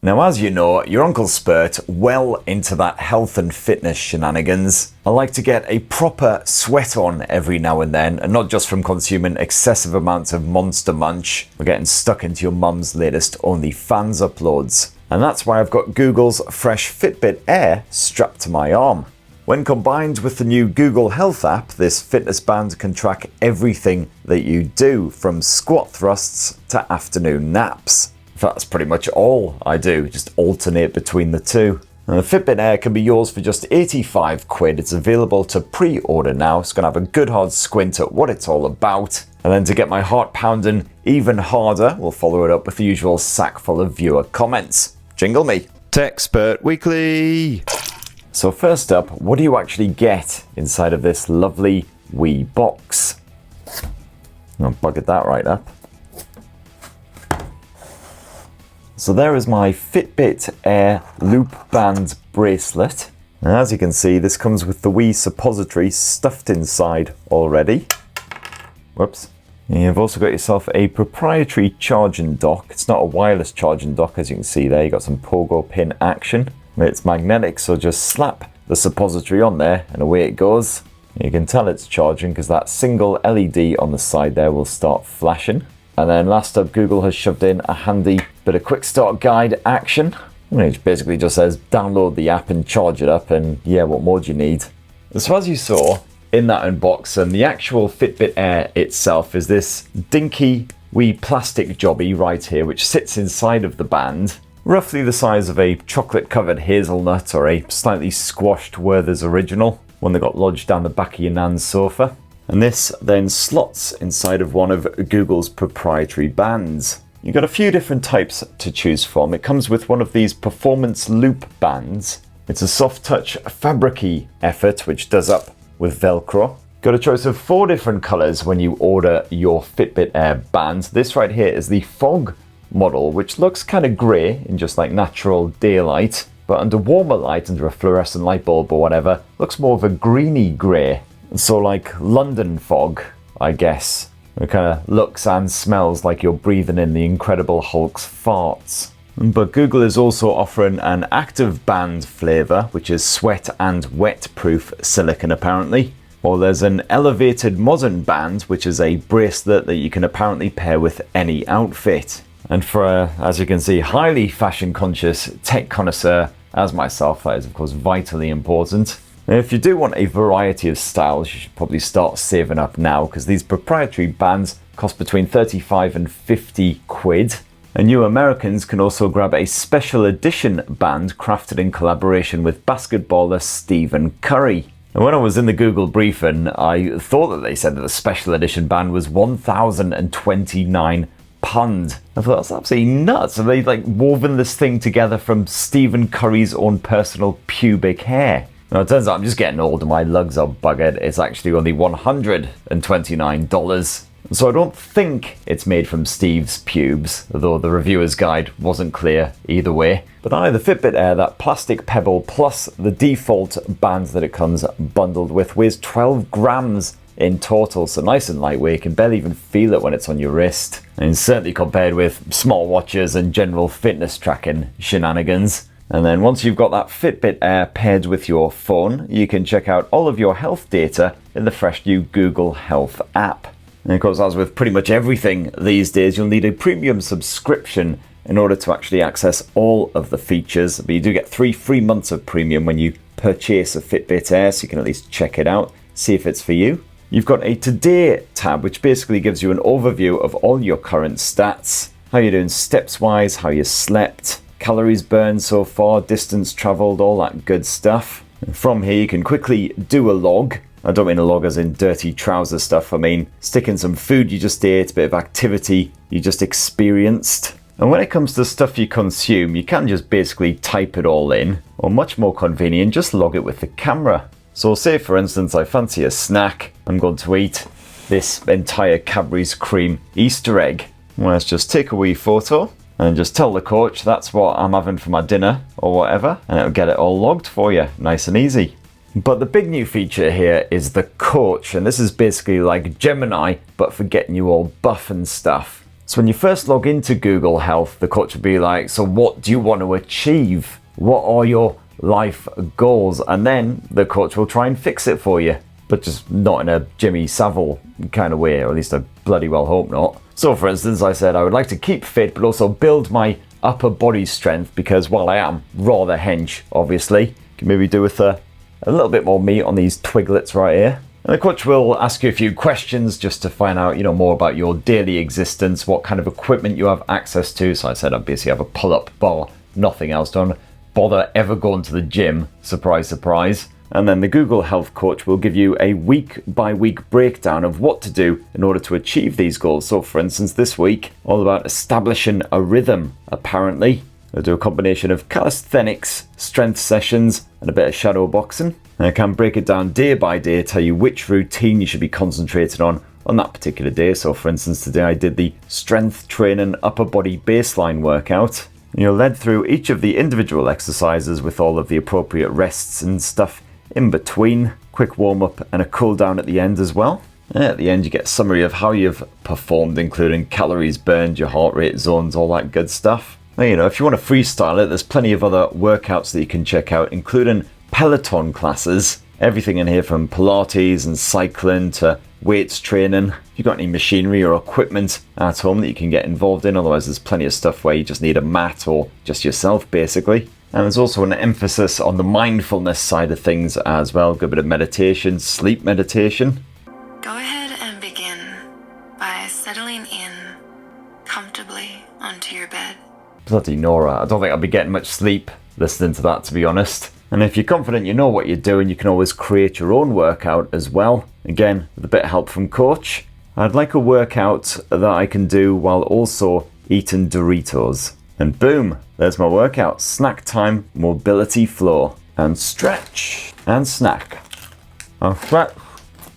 Now, as you know, your Uncle Spurt, well into that health and fitness shenanigans. I like to get a proper sweat on every now and then, and not just from consuming excessive amounts of Monster Munch or getting stuck into your mum's latest OnlyFans uploads. And that's why I've got Google's fresh Fitbit Air strapped to my arm. When combined with the new Google Health app, this fitness band can track everything that you do, from squat thrusts to afternoon naps. That's pretty much all I do, just alternate between the two. And the Fitbit Air can be yours for just 85 quid. It's available to pre-order now. It's going to have a good hard squint at what it's all about. And then to get my heart pounding even harder, we'll follow it up with the usual sack full of viewer comments. Jingle me. Techspert Weekly. So first up, what do you actually get inside of this lovely wee box? I'll bucket that right up. So there is my Fitbit Air loop band bracelet. And as you can see, this comes with the wee suppository stuffed inside already. Whoops. And you've also got yourself a proprietary charging dock. It's not a wireless charging dock, as you can see there. You've got some pogo pin action. It's magnetic, so just slap the suppository on there and away it goes. You can tell it's charging because that single LED on the side there will start flashing. And then last up, Google has shoved in a handy bit of quick start guide action, which basically just says download the app and charge it up, and yeah, what more do you need? So as you saw in that unboxing, the actual Fitbit Air itself is this dinky wee plastic jobby right here, which sits inside of the band, roughly the size of a chocolate covered hazelnut or a slightly squashed Werther's Original, one that got lodged down the back of your nan's sofa. And this then slots inside of one of Google's proprietary bands. You've got a few different types to choose from. It comes with one of these performance loop bands. It's a soft touch fabric-y effort, which does up with Velcro. Got a choice of 4 different colors when you order your Fitbit Air band. This right here is the fog model, which looks kind of grey in just like natural daylight, but under warmer light, under a fluorescent light bulb or whatever, looks more of a greeny grey. So like London fog, I guess. It kind of looks and smells like you're breathing in the Incredible Hulk's farts. But Google is also offering an active band flavour, which is sweat and wet proof silicone apparently. Or there's an elevated modern band, which is a bracelet that you can apparently pair with any outfit. And for a, as you can see, highly fashion conscious tech connoisseur as myself, that is of course vitally important. Now, if you do want a variety of styles, you should probably start saving up now, because these proprietary bands cost between 35 and 50 quid. And you Americans can also grab a special edition band crafted in collaboration with basketballer Stephen Curry. And when I was in the Google briefing, I thought that they said that the special edition band was £1,029. I thought, that's absolutely nuts. Have they like woven this thing together from Stephen Curry's own personal pubic hair? Now, it turns out I'm just getting old and my lugs are buggered. It's actually only $129. So I don't think it's made from Steve's pubes, though the reviewer's guide wasn't clear either way. But the Fitbit Air, that plastic pebble plus the default band that it comes bundled with, weighs 12 grams in total, so nice and lightweight. You can barely even feel it when it's on your wrist. And certainly compared with smartwatches and general fitness tracking shenanigans. And then once you've got that Fitbit Air paired with your phone, you can check out all of your health data in the fresh new Google Health app. And of course, as with pretty much everything these days, you'll need a premium subscription in order to actually access all of the features. But you do get 3 free months of premium when you purchase a Fitbit Air, so you can at least check it out, see if it's for you. You've got a Today tab, which basically gives you an overview of all your current stats, how you're doing steps-wise, how you slept, calories burned so far, distance traveled, all that good stuff. And from here you can quickly do a log. I don't mean a log as in dirty trouser stuff. I mean stick in some food you just ate, a bit of activity you just experienced. And when it comes to stuff you consume, you can just basically type it all in, or much more convenient, just log it with the camera. So say for instance I fancy a snack, I'm going to eat this entire Cadbury's cream Easter egg. Well, let's just take a wee photo and just tell the coach that's what I'm having for my dinner or whatever, and it'll get it all logged for you, nice and easy. But the big new feature here is the coach, and this is basically like Gemini, but for getting you all buff and stuff. So when you first log into Google Health, the coach will be like, so what do you want to achieve? What are your life goals? And then the coach will try and fix it for you, but just not in a Jimmy Savile kind of way, or at least I bloody well hope not. So for instance, I said I would like to keep fit, but also build my upper body strength, because while I am rather hench, obviously, can maybe do with a little bit more meat on these twiglets right here. And the coach will ask you a few questions just to find out, more about your daily existence, what kind of equipment you have access to. So I said I basically have a pull-up bar, nothing else. Don't bother ever going to the gym, surprise, surprise. And then the Google Health coach will give you a week-by-week breakdown of what to do in order to achieve these goals. So for instance, this week, all about establishing a rhythm, apparently. They'll do a combination of calisthenics, strength sessions, and a bit of shadow boxing. And I can break it down day by day, tell you which routine you should be concentrating on that particular day. So for instance, today I did the strength training upper body baseline workout. You're led through each of the individual exercises with all of the appropriate rests and stuff in between, quick warm-up and a cool down at the end as well. And at the end you get a summary of how you've performed, including calories burned, your heart rate zones, all that good stuff. Now, if you want to freestyle it, there's plenty of other workouts that you can check out, including Peloton classes. Everything in here from Pilates and cycling to weights training. If you've got any machinery or equipment at home that you can get involved in, otherwise there's plenty of stuff where you just need a mat or just yourself basically. And there's also an emphasis on the mindfulness side of things as well. Good bit of meditation, sleep meditation. Go ahead and begin by settling in comfortably onto your bed. Bloody Nora, I don't think I'll be getting much sleep listening to that, to be honest. And if you're confident you know what you're doing, you can always create your own workout as well. Again, with a bit of help from coach. I'd like a workout that I can do while also eating Doritos. And boom, there's my workout. Snack time, mobility floor, and stretch, and snack, and stretch,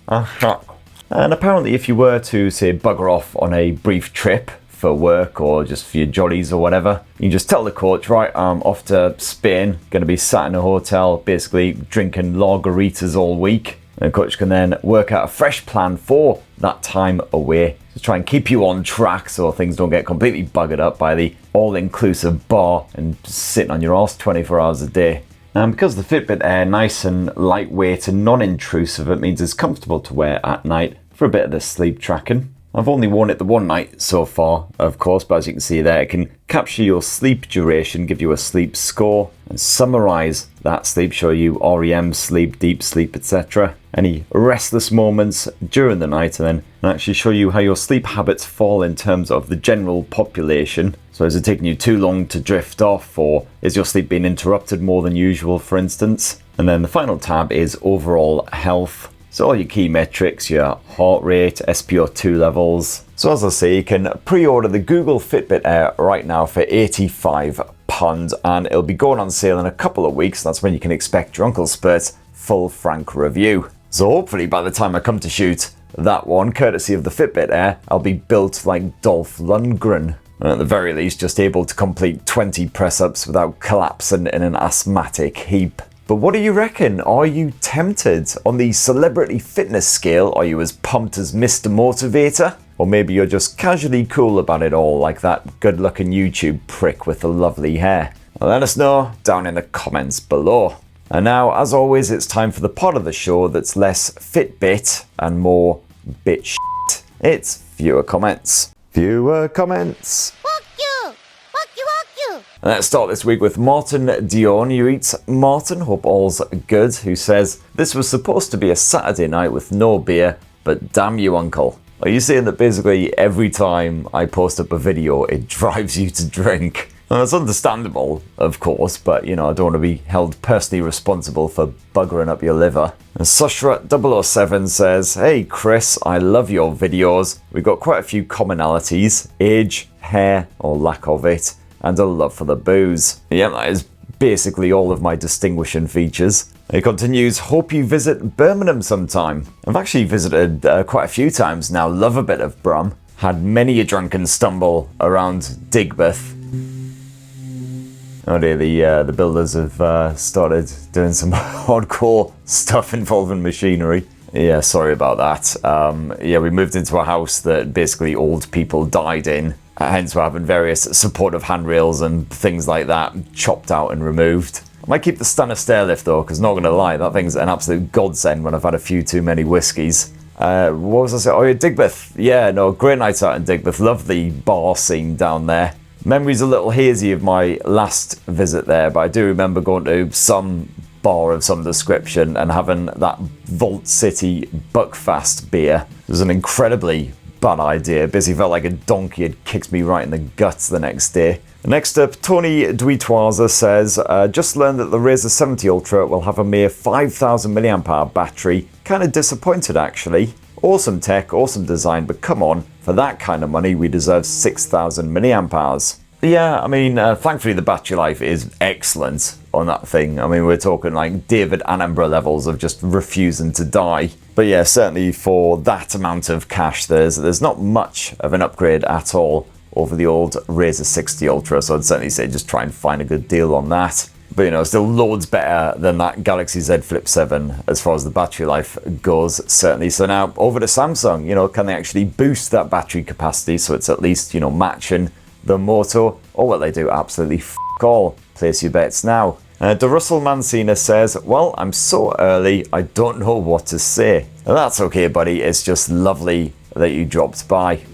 and snack. And apparently if you were to, say, bugger off on a brief trip for work or just for your jollies or whatever, you just tell the coach, right, I'm off to Spain, going to be sat in a hotel, basically drinking margaritas all week. And the coach can then work out a fresh plan for that time away to try and keep you on track so things don't get completely buggered up by the all-inclusive bar and sitting on your arse 24 hours a day. And because the Fitbit Air nice and lightweight and non-intrusive, it means it's comfortable to wear at night for a bit of the sleep tracking. I've only worn it the one night so far, of course, but as you can see there, it can capture your sleep duration, give you a sleep score, and summarize that sleep, show you REM sleep, deep sleep, etc. Any restless moments during the night, and then actually show you how your sleep habits fall in terms of the general population. So is it taking you too long to drift off, or is your sleep being interrupted more than usual, for instance? And then the final tab is overall health. So all your key metrics, your heart rate, SpO2 levels. So as I say, you can pre-order the Google Fitbit Air right now for £85 and it'll be going on sale in a couple of weeks. That's when you can expect your Uncle Spurt's full frank review. So hopefully by the time I come to shoot that one, courtesy of the Fitbit Air, I'll be built like Dolph Lundgren. And at the very least, just able to complete 20 press-ups without collapsing in an asthmatic heap. But what do you reckon? Are you tempted? On the celebrity fitness scale, are you as pumped as Mr. Motivator? Or maybe you're just casually cool about it all, like that good-looking YouTube prick with the lovely hair? Well, let us know down in the comments below. And now, as always, it's time for the part of the show that's less Fitbit and more bit shit. It's viewer comments. Viewer comments. Let's start this week with Martin Dion, who eats Martin, hope all's good, who says, this was supposed to be a Saturday night with no beer, but damn you, uncle. Are you saying that basically every time I post up a video, it drives you to drink? Well, it's understandable, of course, but I don't want to be held personally responsible for buggering up your liver. And Sushra007 says, hey Chris, I love your videos. We've got quite a few commonalities, age, hair, or lack of it, and a love for the booze. Yeah, that is basically all of my distinguishing features. He continues, hope you visit Birmingham sometime. I've actually visited quite a few times now, love a bit of Brum. Had many a drunken stumble around Digbeth. Oh dear, the builders have started doing some hardcore stuff involving machinery. Yeah, sorry about that. Yeah, we moved into a house that basically old people died in. Hence we're having various supportive handrails and things like that chopped out and removed. I might keep the Stunner stairlift though, because not going to lie, that thing's an absolute godsend when I've had a few too many whiskies. What was I saying? Oh yeah, Digbeth. Yeah, no, great nights out in Digbeth. Love the bar scene down there. Memory's a little hazy of my last visit there, but I do remember going to some bar of some description and having that Vault City Buckfast beer. It was an incredibly bad idea. Basically felt like a donkey had kicked me right in the guts the next day. Next up, Tony Duitoise says, just learned that the Razer 70 Ultra will have a mere 5,000 mAh battery. Kind of disappointed actually. Awesome tech, awesome design, but come on, for that kind of money we deserve 6,000 mAh. Yeah, I mean, thankfully the battery life is excellent on that thing. I mean, we're talking like David Attenborough levels of just refusing to die. But yeah, certainly for that amount of cash, there's not much of an upgrade at all over the old Razer 60 Ultra, so I'd certainly say just try and find a good deal on that. But you know, still loads better than that Galaxy Z Flip 7 as far as the battery life goes, certainly. So now over to Samsung, you know, can they actually boost that battery capacity so it's at least, you know, matching the Moto? Or will they do absolutely f*** all? Place your bets now. De Russell Mancina says, well, I'm so early, I don't know what to say. Well, that's okay, buddy. It's just lovely that you dropped by.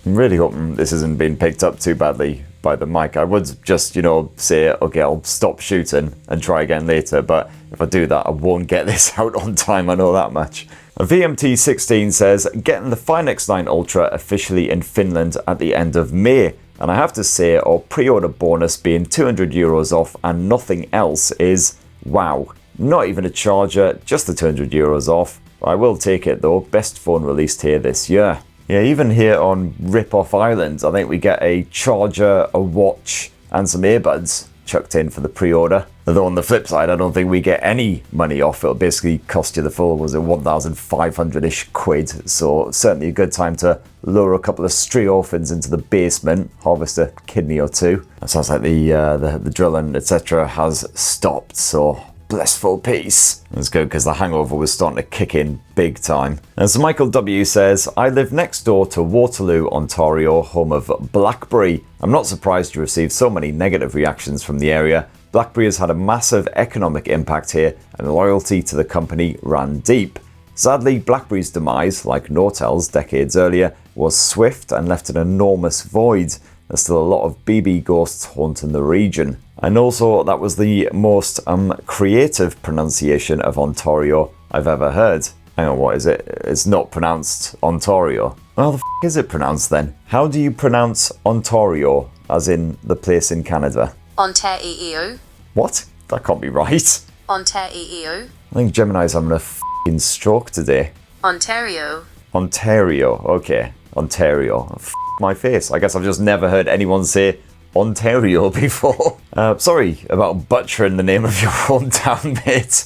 I'm really hoping this isn't being picked up too badly by the mic. I would just, you know, say, okay, I'll stop shooting and try again later, but if I do that, I won't get this out on time, I know that much. VMT16 says, getting the Fine X9 Ultra officially in Finland at the end of May, and I have to say, our pre-order bonus being €200 off and nothing else is, wow. Not even a charger, just the €200 off. I will take it though, best phone released here this year. Yeah, even here on Rip-Off Island, I think we get a charger, a watch, and some earbuds chucked in for the pre-order. Although on the flip side, I don't think we get any money off. It'll basically cost you the full, was it 1,500-ish quid. So certainly a good time to lure a couple of stray orphans into the basement, harvest a kidney or two. It sounds like the drilling, etc. has stopped, so blissful peace. That's good because the hangover was starting to kick in big time. And so Michael W says, I live next door to Waterloo, Ontario, home of BlackBerry. I'm not surprised to receive so many negative reactions from the area. BlackBerry has had a massive economic impact here and loyalty to the company ran deep. Sadly, BlackBerry's demise, like Nortel's decades earlier, was swift and left an enormous void. There's still a lot of BB ghosts haunting the region. And also, that was the most creative pronunciation of Ontario I've ever heard. Hang on, what is it? It's not pronounced Ontario. How the f*** is it pronounced then? How do you pronounce Ontario, as in the place in Canada? Ontario. What? That can't be right. Ontario. I think Gemini's having a f***ing stroke today. Ontario. Ontario, okay. Ontario. F*** my face. I guess I've just never heard anyone say Ontario before. Sorry about butchering the name of your hometown, mate.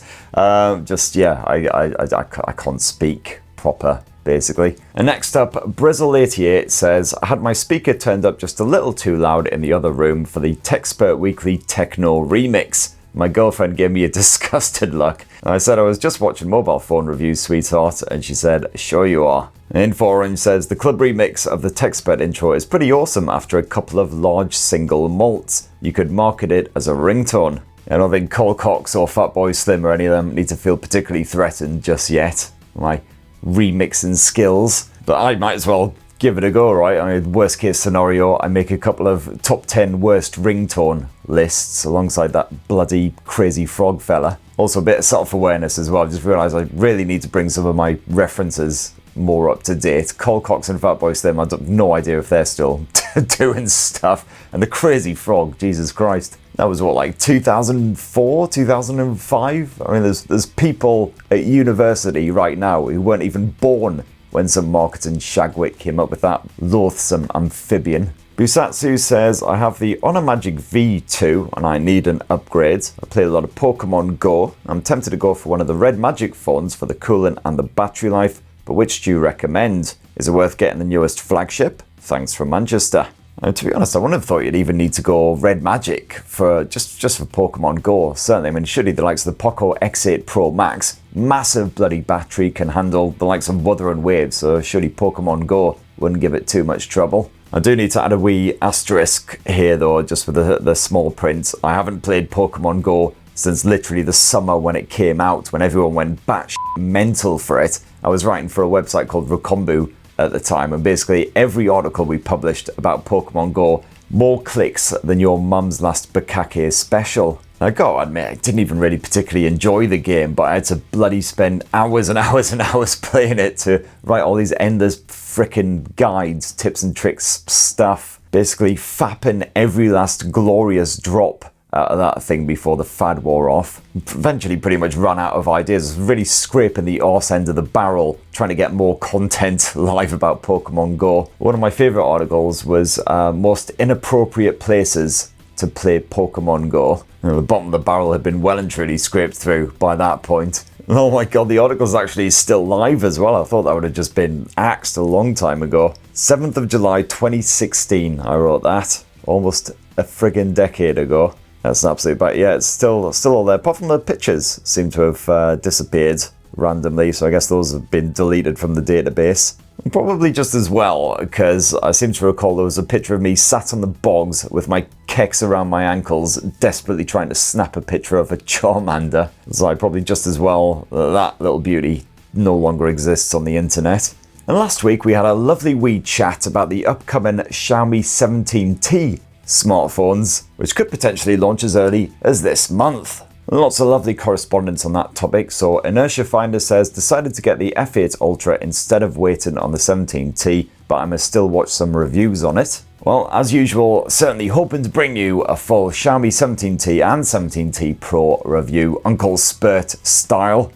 I can't speak proper, basically. And next up, Brizzle88 says, I had my speaker turned up just a little too loud in the other room for the Techspert Weekly Techno Remix. My girlfriend gave me a disgusted look. I said I was just watching mobile phone reviews, sweetheart, and she said, sure you are. Info says, the club remix of the Techspert intro is pretty awesome after a couple of large single malts. You could market it as a ringtone. I don't think Cole Cox or Fatboy Slim or any of them need to feel particularly threatened just yet. My remixing skills. But I might as well give it a go, right? I mean, worst case scenario, I make a couple of top 10 worst ringtone lists alongside that bloody crazy frog fella. Also a bit of self-awareness as well. I just realised I really need to bring some of my references more up to date. Cole Cox and Fatboy Slim, I have no idea if they're still doing stuff. And the crazy frog, Jesus Christ. That was what, like 2004, 2005? I mean, there's people at university right now who weren't even born when some marketing shagwit came up with that loathsome amphibian. Busatsu says, I have the Honor Magic V2 and I need an upgrade. I play a lot of Pokemon Go. I'm tempted to go for one of the Red Magic phones for the cooling and the battery life, but which do you recommend? Is it worth getting the newest flagship? Thanks from Manchester. To be honest, I wouldn't have thought you'd even need to go Red Magic for just for Pokemon Go. Certainly, I mean, surely the likes of the Poco X8 Pro Max, massive bloody battery, can handle the likes of Wuthering Waves, so surely Pokemon Go wouldn't give it too much trouble. I do need to add a wee asterisk here though, just for the small print. I haven't played Pokemon Go since literally the summer when it came out, when everyone went batshit mental for it. I was writing for a website called Rukombu at the time, and basically every article we published about Pokemon Go, more clicks than your mum's last Bukake special. I gotta admit, I didn't even really particularly enjoy the game, but I had to bloody spend hours and hours and hours playing it to write all these endless frickin' guides, tips and tricks stuff, basically fapping every last glorious drop out of that thing before the fad wore off. Eventually pretty much ran out of ideas, really scraping the arse end of the barrel, trying to get more content live about Pokemon Go. One of my favourite articles was most inappropriate places to play Pokemon Go. The bottom of the barrel had been well and truly scraped through by that point. Oh my god, the article's actually still live as well. I thought that would have just been axed a long time ago. 7th of July 2016 I wrote that. Almost a friggin' decade ago. That's an absolute bite. Yeah, it's still all there. Apart from the pictures seem to have disappeared randomly, so I guess those have been deleted from the database. Probably just as well, because I seem to recall there was a picture of me sat on the bogs with my kecks around my ankles, desperately trying to snap a picture of a Charmander. So probably just as well that little beauty no longer exists on the internet. And last week we had a lovely wee chat about the upcoming Xiaomi 17T smartphones, which could potentially launch as early as this month. Lots of lovely correspondence on that topic, so Inertia Finder says, decided to get the F8 Ultra instead of waiting on the 17T, but I must still watch some reviews on it. Well, as usual, certainly hoping to bring you a full Xiaomi 17T and 17T Pro review, Uncle Spurt style,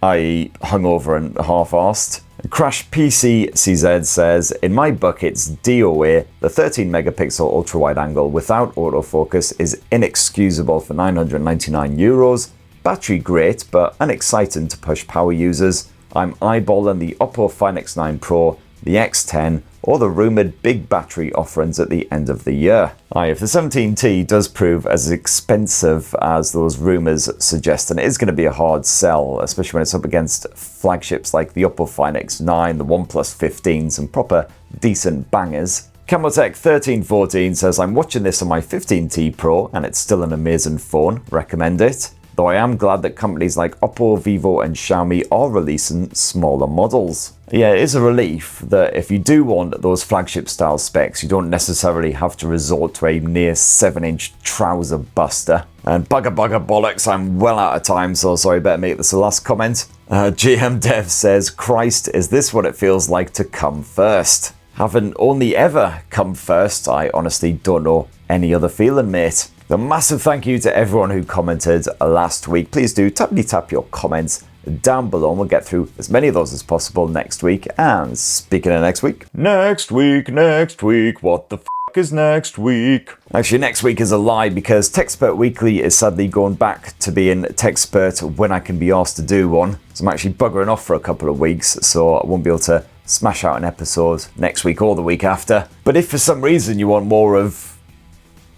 i.e. hungover and half-arsed. Crash PC CZ says, in my book it's DOA, the 13 megapixel ultra wide angle without autofocus is inexcusable for €999. Battery great, but unexciting to push power users. I'm eyeballing the Oppo Find X9 Pro, the X10, or the rumoured big battery offerings at the end of the year. If the 17T does prove as expensive as those rumours suggest, then it is going to be a hard sell, especially when it's up against flagships like the Oppo Find X9, the OnePlus 15s, and proper decent bangers. Camotech 1314 says, I'm watching this on my 15T Pro, and it's still an amazing phone, recommend it. Though I am glad that companies like Oppo, Vivo and Xiaomi are releasing smaller models. Yeah, it is a relief that if you do want those flagship style specs, you don't necessarily have to resort to a near 7-inch trouser buster. And bugger bollocks, I'm well out of time, so sorry, better make this the last comment. GM Dev says, Christ, is this what it feels like to come first? Haven't only ever come first, I honestly don't know any other feeling, mate. A massive thank you to everyone who commented last week. Please do tap your comments down below and we'll get through as many of those as possible next week. And speaking of next week, what the f*** is next week? Actually, next week is a lie because TechSpert Weekly is sadly going back to being TechSpert when I can be asked to do one. So I'm actually buggering off for a couple of weeks, so I won't be able to smash out an episode next week or the week after. But if for some reason you want more of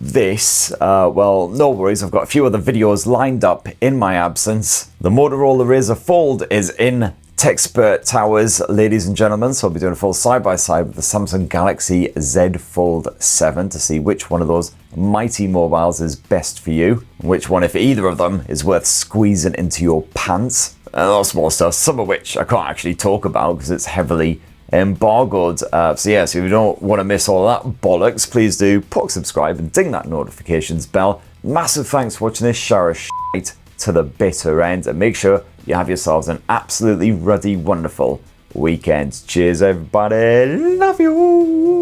this, well, no worries, I've got a few other videos lined up in my absence. The Motorola Razr Fold is in TechSpert Towers, ladies and gentlemen, so I'll be doing a full side-by-side with the Samsung Galaxy Z Fold 7 to see which one of those mighty mobiles is best for you, which one, if either of them, is worth squeezing into your pants. And a lot of small stuff, some of which I can't actually talk about because it's heavily embargoed. So if you don't want to miss all that bollocks, please do subscribe and ding that notifications bell. Massive thanks for watching this shower of shite to the bitter end, and make sure you have yourselves an absolutely ruddy, wonderful weekend. Cheers, everybody. Love you.